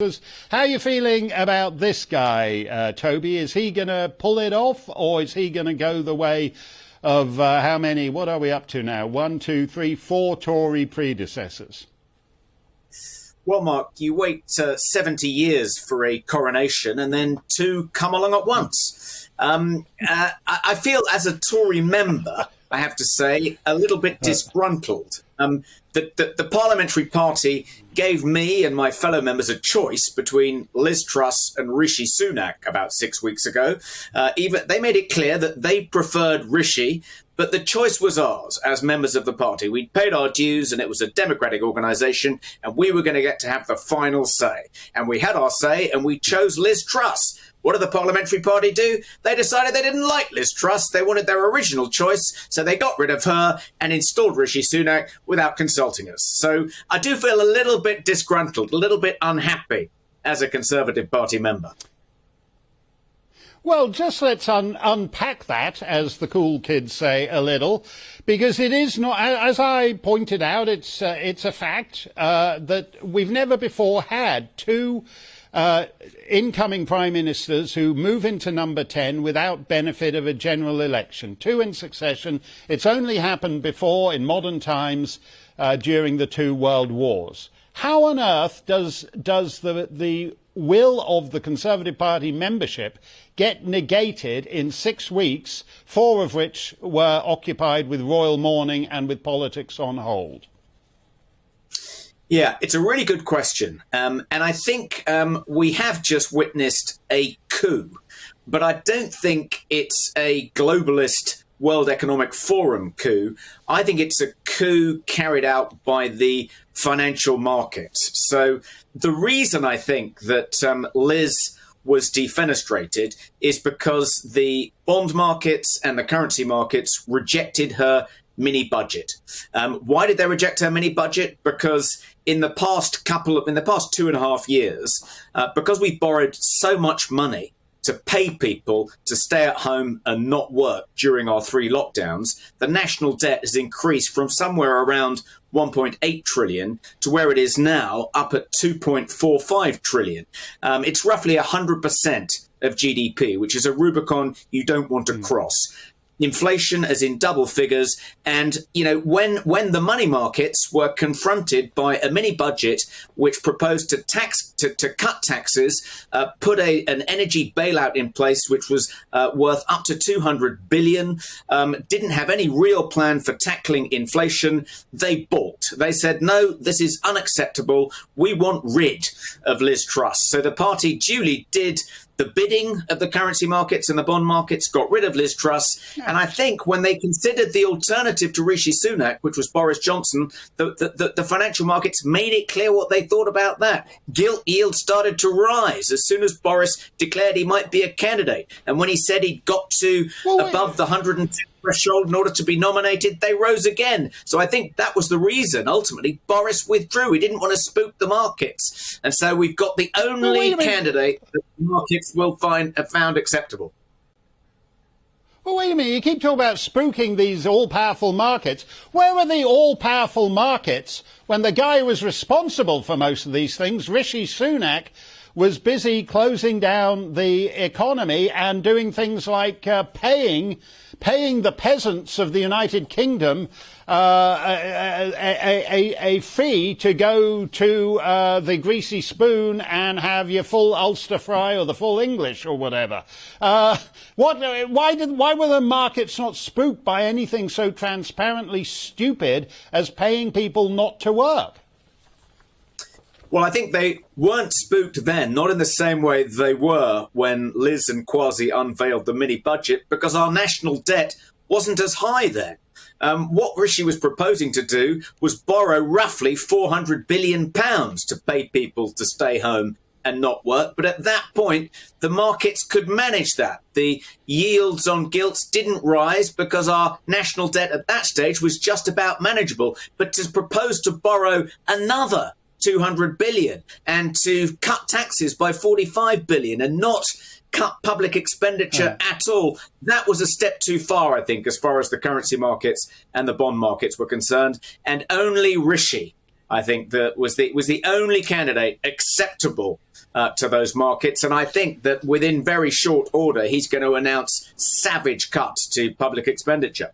How are you feeling about this guy, Toby? Is he going to pull it off, or is he going to go the way of how many? What are we up to now? 1, 2, 3, 4 Tory predecessors. Well, Mark, you wait 70 years for a coronation and then two come along at once. I feel as a Tory member, I have to say, a little bit disgruntled. The parliamentary party gave me and my fellow members a choice between Liz Truss and Rishi Sunak about 6 weeks ago. They made it clear that they preferred Rishi, but the choice was ours as members of the party. We'd paid our dues and it was a democratic organisation and we were going to get to have the final say. And we had our say and we chose Liz Truss. What did the parliamentary party do? They decided they didn't like Liz Truss. They wanted their original choice, so they got rid of her and installed Rishi Sunak without consulting us. So I do feel a little bit disgruntled, a little bit unhappy as a Conservative Party member. Well, just let's unpack that, as the cool kids say, a little, because it is not, as I pointed out, it's a fact that we've never before had two incoming prime ministers who move into number 10 without benefit of a general election. Two in succession. It's only happened before in modern times during the two world wars. How on earth does the will of the Conservative Party membership get negated in 6 weeks, 4 of which were occupied with royal mourning and with politics on hold? Yeah, it's a really good question. And I think we have just witnessed a coup, but I don't think it's a globalist World Economic Forum coup. I think it's a coup carried out by the financial markets. So the reason I think that Liz was defenestrated is because the bond markets and the currency markets rejected her mini budget. Why did they reject her mini budget? Because in the past 2.5 years, because we borrowed so much money to pay people to stay at home and not work during our 3 lockdowns, the national debt has increased from somewhere around 1.8 trillion to where it is now, up at 2.45 trillion. It's roughly 100% of GDP, which is a Rubicon you don't want to cross. Inflation is in double figures. And, you know, when the money markets were confronted by a mini budget which proposed to cut taxes, put an energy bailout in place, which was worth up to 200 billion, didn't have any real plan for tackling inflation, they balked. They said, no, this is unacceptable. We want rid of Liz Truss. So the party duly did the bidding of the currency markets and the bond markets, got rid of Liz Truss. And I think when they considered the alternative to Rishi Sunak, which was Boris Johnson, the financial markets made it clear what they thought about that. Gilt yields started to rise as soon as Boris declared he might be a candidate. And when he said he'd got to above the 102 threshold in order to be nominated, they rose again. So I think that was the reason. Ultimately, Boris withdrew. He didn't want to spook the markets. And so we've got the only candidate that the markets will have found acceptable. Well, wait a minute. You keep talking about spooking these all-powerful markets. Where were the all-powerful markets when the guy who was responsible for most of these things, Rishi Sunak, was busy closing down the economy and doing things like paying the peasants of the United Kingdom a fee to go to the Greasy Spoon and have your full Ulster fry or the full English or whatever. Why were the markets not spooked by anything so transparently stupid as paying people not to work? Well, I think they weren't spooked then, not in the same way they were when Liz and Kwasi unveiled the mini budget, because our national debt wasn't as high then. What Rishi was proposing to do was borrow roughly £400 billion to pay people to stay home and not work. But at that point, the markets could manage that. The yields on gilts didn't rise because our national debt at that stage was just about manageable. But to propose to borrow another 200 billion and to cut taxes by 45 billion and not cut public expenditure at all, that was a step too far, I think, as far as the currency markets and the bond markets were concerned. And only Rishi, I think, that was the only candidate acceptable to those markets. And I think that within very short order, he's going to announce savage cuts to public expenditure.